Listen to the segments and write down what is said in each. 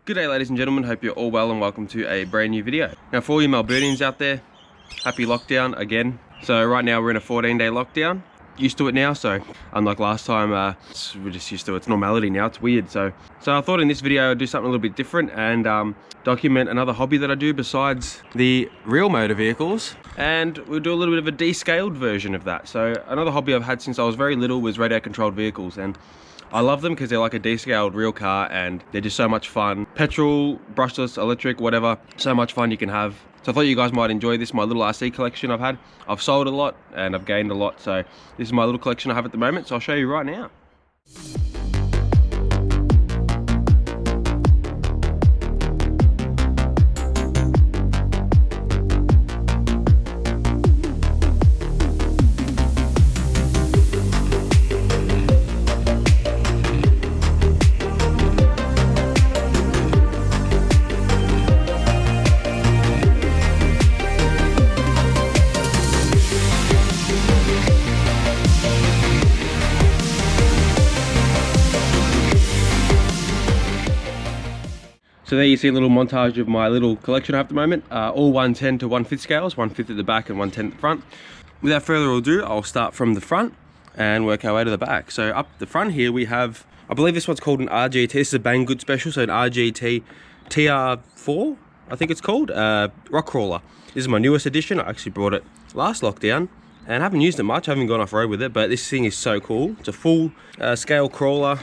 Good day, ladies and gentlemen, hope you're all well and welcome to a brand new video. Now for all you Melburnians out there, happy lockdown again. So right now we're in a 14-day lockdown. Used to it now, so unlike last time, we're just used to it. It's normality now, it's weird. So I thought in this video I'd do something a little bit different and document another hobby that I do besides the real motor vehicles. And we'll do a little bit of a descaled version of that. So another hobby I've had since I was very little was radio controlled vehicles, and I love them because they're like a descaled real car and they're just so much fun. Petrol, brushless, electric, whatever, so much fun you can have. So I thought you guys might enjoy this, my little RC collection I've had. I've sold a lot and I've gained a lot, so this is my little collection I have at the moment, so I'll show you right now. So there you see a little montage of my little collection I have at the moment, all 1/10 to 1/5 scales, 1/5 at the back and 1/10 at the front. Without further ado, I'll start from the front and work our way to the back. So up the front here we have, I believe this one's called an RGT, this is a Banggood special, so an RGT TR4, I think it's called, rock crawler. This is my newest edition. I actually brought it last lockdown and haven't used it much, I haven't gone off-road with it, but this thing is so cool. It's a full scale crawler.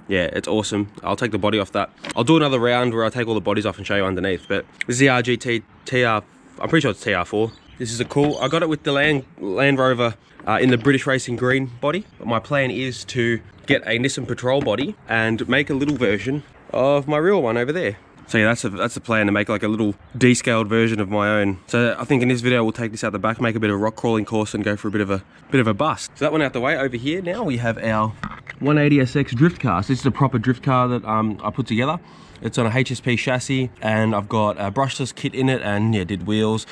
Yeah, it's awesome. I'll take the body off that. I'll do another round where I take all the bodies off and show you underneath, but this is the RGT TR, I'm pretty sure it's TR4. This is a cool, I got it with the Land Rover in the British Racing Green body, but my plan is to get a Nissan Patrol body and make a little version of my real one over there. So yeah, that's the plan, to make like a little descaled version of my own. So I think in this video we'll take this out the back, make a bit of a rock crawling course and go for a bit of a bust. So that one out the way. Over here now we have our 180SX drift car. So this is a proper drift car that I put together. It's on a HSP chassis and I've got a brushless kit in it and yeah, did wheels,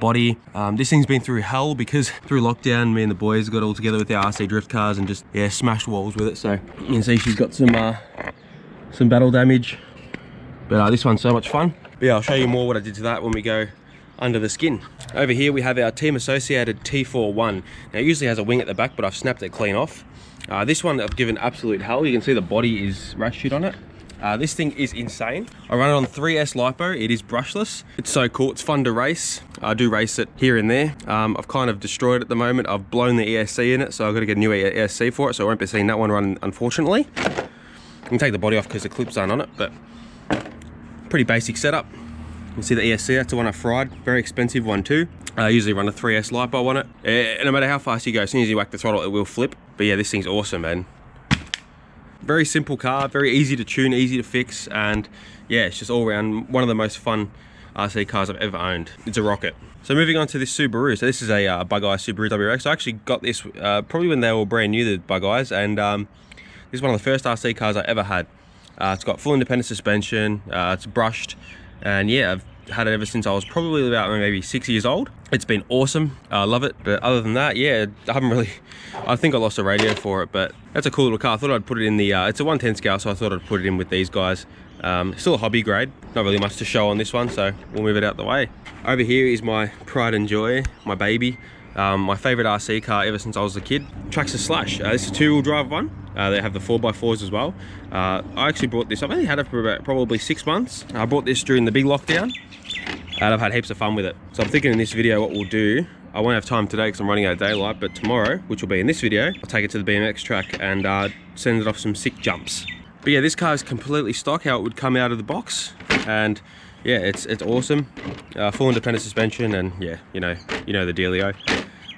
body. This thing's been through hell because through lockdown me and the boys got all together with our RC drift cars and just yeah, smashed walls with it. So you can see she's got some battle damage. But this one's so much fun. But yeah, I'll show you more what I did to that when we go under the skin. Over here we have our team associated T41. Now it usually has a wing at the back, but I've snapped it clean off. This one I've given absolute hell. You can see the body is ratchet on it. This thing is insane. I run it on 3S LiPo. It is brushless. It's so cool. It's fun to race. I do race it here and there. I've kind of destroyed it at the moment. I've blown the ESC in it, so I've got to get a new ESC for it, so I won't be seeing that one run, unfortunately. I can take the body off because the clips aren't on it, but pretty basic setup. You can see the ESC, that's the one I fried. Very expensive one too. I usually run a 3S LiPo on it. No matter how fast you go, as soon as you whack the throttle, it will flip. But yeah, this thing's awesome, man. Very simple car, very easy to tune, easy to fix, and yeah, it's just all around one of the most fun RC cars I've ever owned. It's a rocket. So moving on to this Subaru. So this is a buggy Subaru WRX. I actually got this probably when they were brand new, the buggies, and this is one of the first RC cars I ever had. It's got full independent suspension, it's brushed, and yeah, I've had it ever since I was probably about maybe 6 years old. It's been awesome, I love it, but other than that, yeah, I haven't really, I think I lost a radio for it, but that's a cool little car. I thought I'd put it in the, it's a 1/10 scale, so I thought I'd put it in with these guys. Still a hobby grade, not really much to show on this one, so we'll move it out the way. Over here is my pride and joy, my baby. My favourite RC car ever since I was a kid, Traxxas Slash. This is a 2-wheel drive one. They have the 4x4s as well. I actually bought this, I've only had it for about probably 6 months. I bought this during the big lockdown and I've had heaps of fun with it. So I'm thinking in this video what we'll do, I won't have time today because I'm running out of daylight, but tomorrow, which will be in this video, I'll take it to the BMX track and send it off some sick jumps. But yeah, this car is completely stock, how it would come out of the box. And yeah, it's awesome. Full independent suspension and yeah, you know the dealio.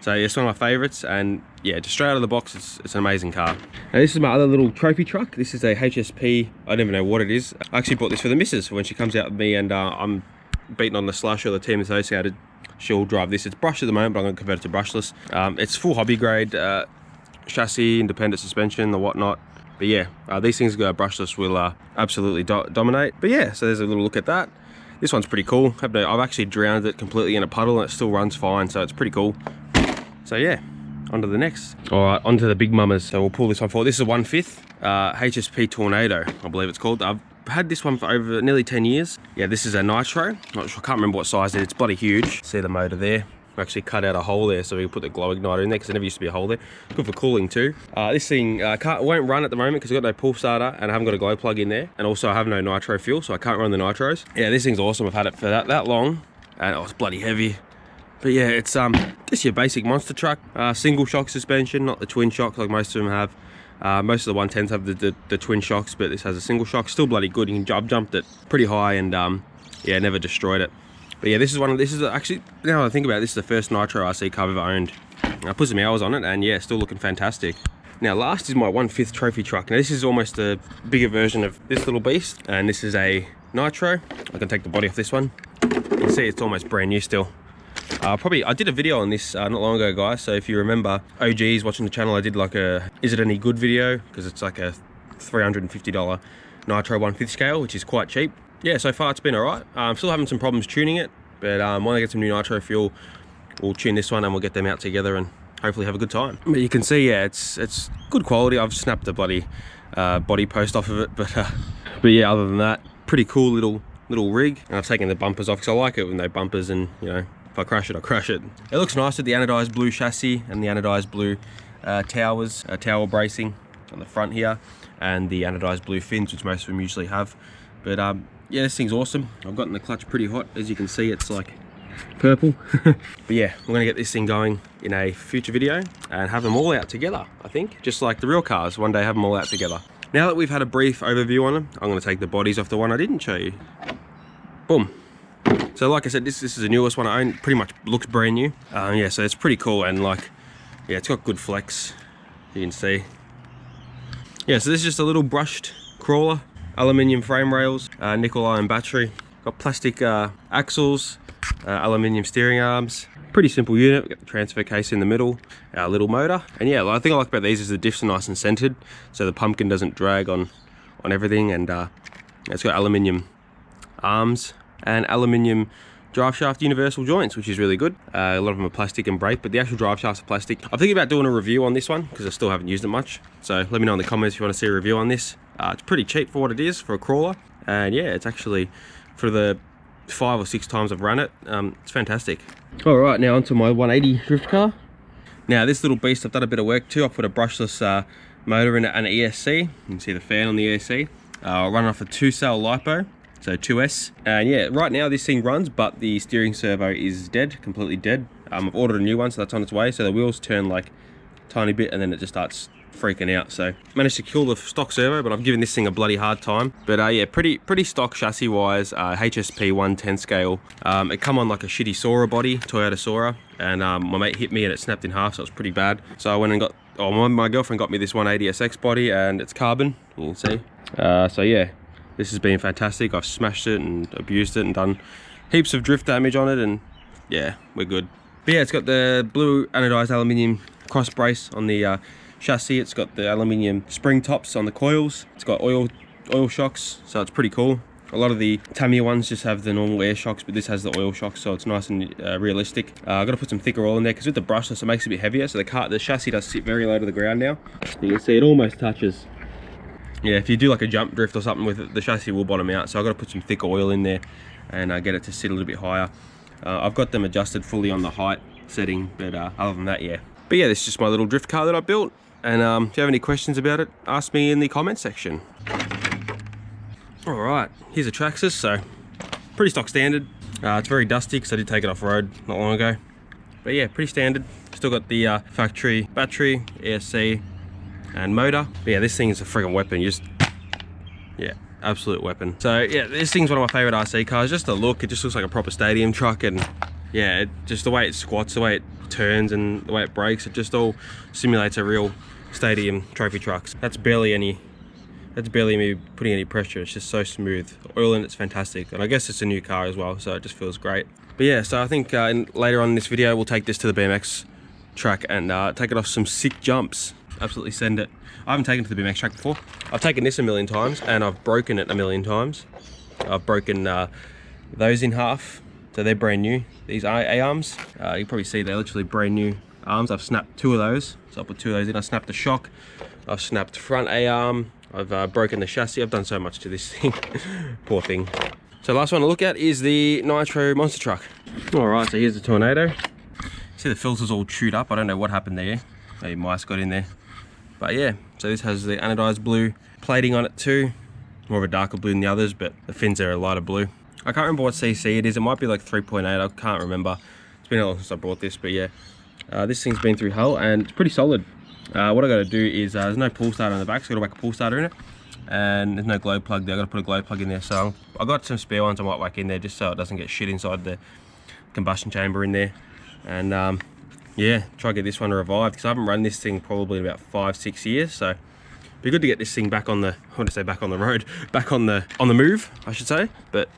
So yeah, it's one of my favorites, and yeah, just straight out of the box, it's an amazing car. Now this is my other little trophy truck. This is a HSP, I don't even know what it is. I actually bought this for the missus when she comes out with me and I'm beating on the Slush or the team associated. She'll drive this. It's brushed at the moment, but I'm going to convert it to brushless. It's full hobby grade, chassis, independent suspension, the whatnot. But yeah, these things go brushless will absolutely dominate. But yeah, so there's a little look at that. This one's pretty cool. I've actually drowned it completely in a puddle and it still runs fine, so it's pretty cool. So yeah, on to the next. All right, on to the big mamas. So we'll pull this one forward. This is a 1/5 HSP Tornado, I believe it's called. had this one for over nearly 10 years. Yeah, this is a Nitro. Not sure, I can't remember what size it is. It's bloody huge. See the motor there. We actually cut out a hole there so we can put the glow igniter in there because there never used to be a hole there. Good for cooling too. This thing won't run at the moment because I've got no pull starter and I haven't got a glow plug in there. And also I have no nitro fuel, so I can't run the nitros. Yeah, this thing's awesome. I've had it for that long and it was bloody heavy. But yeah, it's just your basic monster truck. Single shock suspension, not the twin shocks like most of them have. Most of the 110s have the twin shocks, but this has a single shock. Still bloody good. I've jumped it pretty high and yeah, never destroyed it. But yeah, this is actually, now that I think about it, this is the first Nitro RC car I've ever owned. I put some hours on it and yeah, still looking fantastic. Now last is my 1/5 trophy truck. Now this is almost a bigger version of this little beast, and this is a Nitro. I can take the body off this one. You can see it's almost brand new still. I did a video on this not long ago, guys, so if you remember OGs watching the channel, I did like a is it any good video, because it's like a $350 Nitro 1/5 scale, which is quite cheap. Yeah, so far it's been alright. I'm still having some problems tuning it, but when I get some new nitro fuel, we'll tune this one and we'll get them out together and hopefully have a good time. But you can see, yeah, it's good quality. I've snapped the bloody body post off of it, but yeah, other than that, pretty cool little rig. And I've taken the bumpers off because I like it with no bumpers, and you know, if I crash it, I crash it. It looks nice with the anodized blue chassis and the anodized blue tower bracing on the front here, and the anodized blue fins, which most of them usually have. But yeah, this thing's awesome. I've gotten the clutch pretty hot. As you can see, it's like purple. But yeah, we're gonna get this thing going in a future video and have them all out together, I think. Just like the real cars, one day have them all out together. Now that we've had a brief overview on them, I'm gonna take the bodies off the one I didn't show you. Boom. So like I said, this is the newest one I own. Pretty much looks brand new. Yeah, so it's pretty cool, and like, yeah, it's got good flex, you can see. Yeah, so this is just a little brushed crawler. Aluminium frame rails, nickel iron battery, got plastic axles, aluminium steering arms. Pretty simple unit. We've got the transfer case in the middle, our little motor, and yeah, the thing I like about these is the diffs are nice and centered, so the pumpkin doesn't drag on everything, and it's got aluminium arms and aluminium drive shaft universal joints, which is really good. A lot of them are plastic and brake, but the actual drive shafts are plastic. I'm thinking about doing a review on this one because I still haven't used it much, so let me know in the comments if you want to see a review on this. It's pretty cheap for what it is for a crawler, and yeah, it's actually, for the 5 or 6 times I've run it, it's fantastic. All right, now onto my 180 drift car. Now this little beast, I've done a bit of work too. I put a brushless motor in it and an ESC. You can see the fan on the ESC. I'll run off a 2-cell LiPo, so 2S. And yeah, right now this thing runs, but the steering servo is dead, completely dead. I've ordered a new one, so that's on its way. So the wheels turn like a tiny bit and then it just starts freaking out. So managed to kill the stock servo, but I've given this thing a bloody hard time. But yeah, pretty stock chassis wise, HSP 110 scale. It come on like a shitty Sora body, Toyota Sora, and my mate hit me and it snapped in half, so it was pretty bad. So I went and got, my girlfriend got me this 180SX body, and it's carbon, you can see. So yeah, this has been fantastic. I've smashed it and abused it and done heaps of drift damage on it, and yeah, we're good. But yeah, it's got the blue anodized aluminium cross brace on the chassis. It's got the aluminium spring tops on the coils. It's got oil shocks, so it's pretty cool. A lot of the Tamiya ones just have the normal air shocks, but this has the oil shocks, so it's nice and realistic. I've got to put some thicker oil in there because with the brushless it makes it a bit heavier, so the chassis does sit very low to the ground now. You can see it almost touches. Yeah, if you do like a jump drift or something with it, the chassis will bottom out, so I've got to put some thick oil in there and get it to sit a little bit higher. I've got them adjusted fully on the height setting, but other than that, yeah. But yeah, this is just my little drift car that I built. And if you have any questions about it, ask me in the comment section. Alright, here's a Traxxas, so pretty stock standard. It's very dusty because I did take it off road not long ago. But yeah, pretty standard. Still got the factory battery, ESC, and motor. But yeah, this thing is a friggin' weapon. Yeah, absolute weapon. So yeah, this thing's one of my favorite RC cars. Just the look, it just looks like a proper stadium truck, and yeah, just the way it squats, the way it turns, and the way it brakes, it just all simulates a real stadium trophy trucks. That's barely me putting any pressure. It's just so smooth. The oil in it's fantastic, and I guess it's a new car as well, so it just feels great. But yeah, so I think later on in this video we'll take this to the BMX track and take it off some sick jumps. Absolutely send it. I haven't taken it to the BMX track before. I've taken this a million times and I've broken it a million times. I've broken those in half, so they're brand new. These are A-arms. You can probably see they're literally brand new arms. I've snapped 2 of those, so I'll put 2 of those in. I snapped the shock, I've snapped front A-arm, I've broken the chassis. I've done so much to this thing. Poor thing. So last one to look at is the Nitro monster truck. Alright, so here's the Tornado. See the filter's all chewed up. I don't know what happened there. Maybe mice got in there. But yeah, so this has the anodized blue plating on it too. More of a darker blue than the others, but the fins are a lighter blue. I can't remember what CC it is. It might be like 3.8. I can't remember. It's been a while since I brought this, but yeah. This thing's been through hell and it's pretty solid. What I got to do is, there's no pull starter on the back, so I got to whack a pull starter in it. And there's no glow plug there. I got to put a glow plug in there. So I got some spare ones I might whack in there just so it doesn't get shit inside the combustion chamber in there. And yeah, try to get this one revived because I haven't run this thing probably in about 5-6 years. So it'd be good to get this thing back on the, I want to say back on the road, back on the move, I should say. But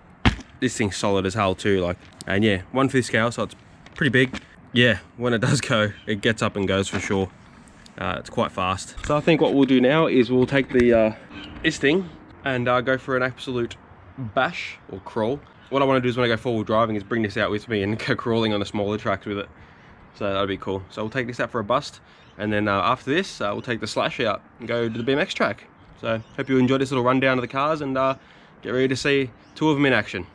this thing's solid as hell too. Like, and yeah, 1/5 scale, so it's pretty big. Yeah, when it does go, it gets up and goes for sure. It's quite fast. So I think what we'll do now is we'll take the this thing and go for an absolute bash or crawl. What I want to do is when I go four-wheel driving is bring this out with me and go crawling on the smaller tracks with it. So that'll be cool. So we'll take this out for a bust, and then after this we'll take the Slash out and go to the BMX track. So hope you enjoyed this little rundown of the cars, and get ready to see two of them in action.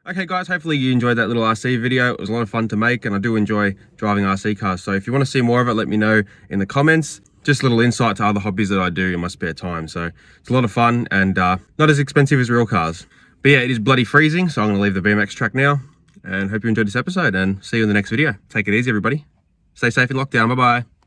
Okay guys, hopefully you enjoyed that little RC video. It was a lot of fun to make, and I do enjoy driving RC cars. So if you want to see more of it, let me know in the comments. Just a little insight to other hobbies that I do in my spare time. So it's a lot of fun and not as expensive as real cars. But yeah, it is bloody freezing, so I'm going to leave the BMX track now. And hope you enjoyed this episode, and see you in the next video. Take it easy, everybody. Stay safe in lockdown. Bye-bye.